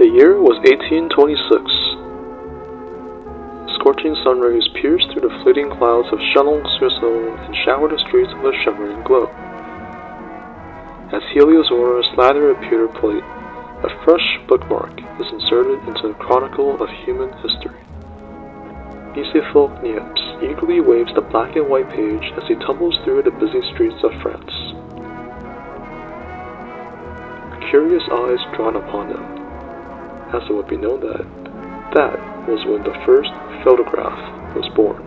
The year was 1826. Scorching sun rays pierced through the fleeting clouds of Chalon-sur-Saône and showered the streets with a shimmering glow. As Heliosaurus slathered a pewter plate, a fresh bookmark is inserted into the chronicle of human history. Nicephore Niepce eagerly waves the black and white page as he tumbles through the busy streets of France. Curious eyes drawn upon him, as it would be known that was when the first photograph was born.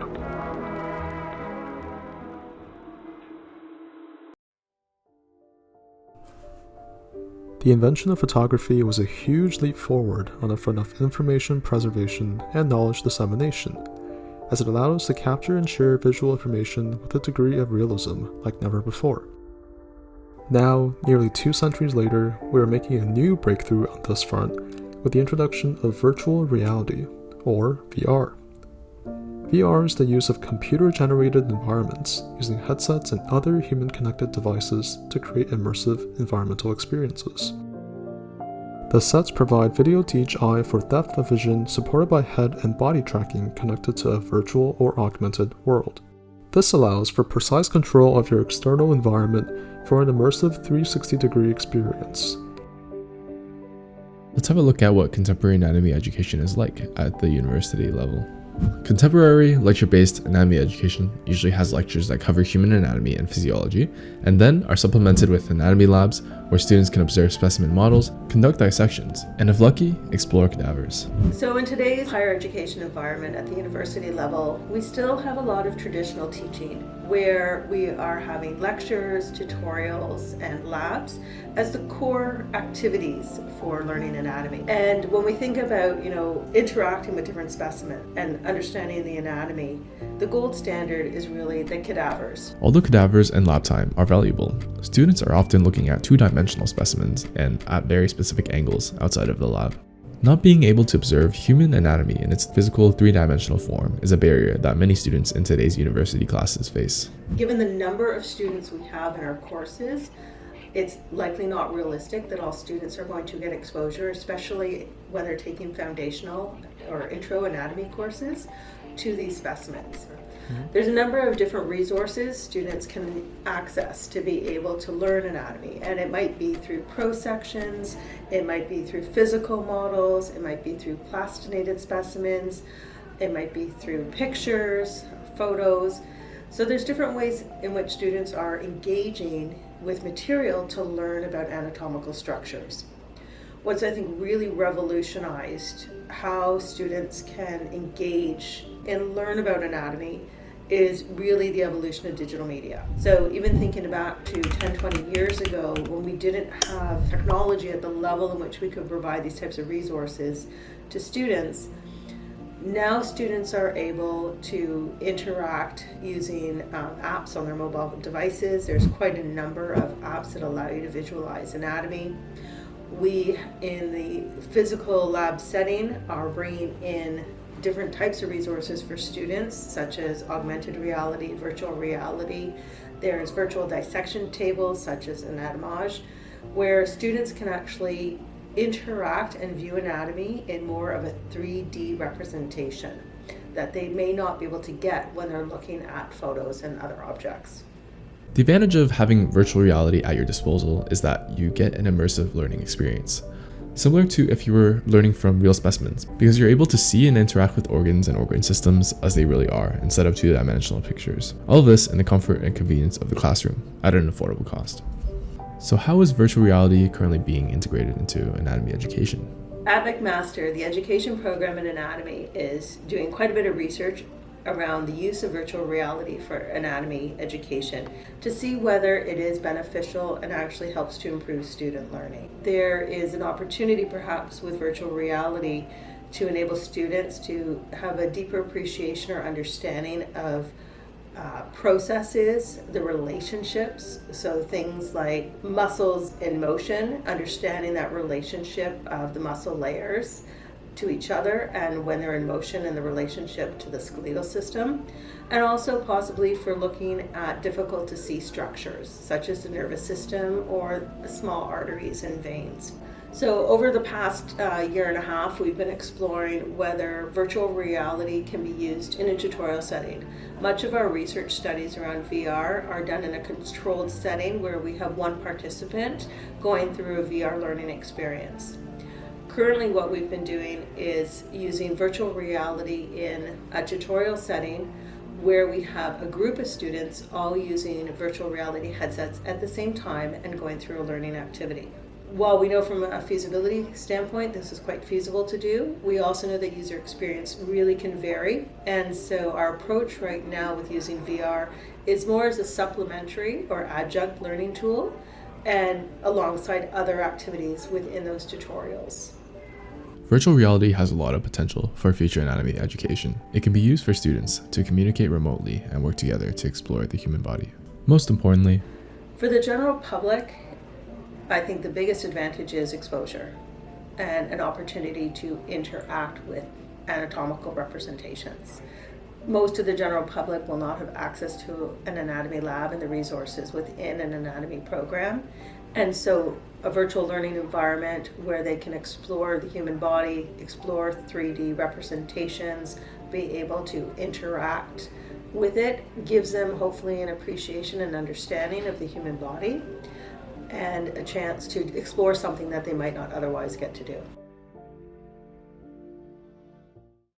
The invention of photography was a huge leap forward on the front of information preservation and knowledge dissemination, as it allowed us to capture and share visual information with a degree of realism like never before. Now, nearly 2 centuries later, we are making a new breakthrough on this front with the introduction of virtual reality, or VR. VR is the use of computer-generated environments using headsets and other human-connected devices to create immersive environmental experiences. The sets provide video to each eye for depth of vision supported by head and body tracking connected to a virtual or augmented world. This allows for precise control of your external environment for an immersive 360-degree experience. Let's have a look at what contemporary anatomy education is like at the university level. Contemporary lecture-based anatomy education usually has lectures that cover human anatomy and physiology, and then are supplemented with anatomy labs where students can observe specimen models, conduct dissections, and if lucky, explore cadavers. So in today's higher education environment at the university level, we still have a lot of traditional teaching where we are having lectures, tutorials, and labs as the core activities for learning anatomy. And when we think about, interacting with different specimens and understanding the anatomy, the gold standard is really the cadavers. Although cadavers and lab time are valuable, students are often looking at 2-dimensional specimens and at very specific angles outside of the lab. Not being able to observe human anatomy in its physical 3-dimensional form is a barrier that many students in today's university classes face. Given the number of students we have in our courses, it's likely not realistic that all students are going to get exposure, especially when they're taking foundational or intro anatomy courses, to these specimens. There's a number of different resources students can access to be able to learn anatomy, and it might be through pro-sections, it might be through physical models, it might be through plastinated specimens, it might be through pictures, photos. So there's different ways in which students are engaging with material to learn about anatomical structures. What's, I think, really revolutionized how students can engage and learn about anatomy is really the evolution of digital media. So even thinking back to 10, 20 years ago, when we didn't have technology at the level in which we could provide these types of resources to students, now students are able to interact using apps on their mobile devices. There's quite a number of apps that allow you to visualize anatomy. We, in the physical lab setting, are bringing in different types of resources for students, such as augmented reality, virtual reality. There's virtual dissection tables, such as Anatomage, where students can actually interact and view anatomy in more of a 3D representation that they may not be able to get when they're looking at photos and other objects. The advantage of having virtual reality at your disposal is that you get an immersive learning experience, similar to if you were learning from real specimens, because you're able to see and interact with organs and organ systems as they really are, instead of 2-dimensional pictures. All of this in the comfort and convenience of the classroom at an affordable cost. So how is virtual reality currently being integrated into anatomy education? At McMaster, the education program in anatomy is doing quite a bit of research around the use of virtual reality for anatomy education to see whether it is beneficial and actually helps to improve student learning. There is an opportunity perhaps with virtual reality to enable students to have a deeper appreciation or understanding of processes, the relationships, so things like muscles in motion, understanding that relationship of the muscle layers to each other and when they're in motion and the relationship to the skeletal system, and also possibly for looking at difficult to see structures such as the nervous system or the small arteries and veins. So over the past year and a half, we've been exploring whether virtual reality can be used in a tutorial setting. Much of our research studies around VR are done in a controlled setting where we have one participant going through a VR learning experience. Currently, what we've been doing is using virtual reality in a tutorial setting where we have a group of students all using virtual reality headsets at the same time and going through a learning activity. While we know from a feasibility standpoint this is quite feasible to do, we also know that user experience really can vary. And so our approach right now with using VR is more as a supplementary or adjunct learning tool and alongside other activities within those tutorials. Virtual reality has a lot of potential for future anatomy education. It can be used for students to communicate remotely and work together to explore the human body. Most importantly, for the general public, I think the biggest advantage is exposure and an opportunity to interact with anatomical representations. Most of the general public will not have access to an anatomy lab and the resources within an anatomy program. And so a virtual learning environment where they can explore the human body, explore 3D representations, be able to interact with it, gives them hopefully an appreciation and understanding of the human body and a chance to explore something that they might not otherwise get to do.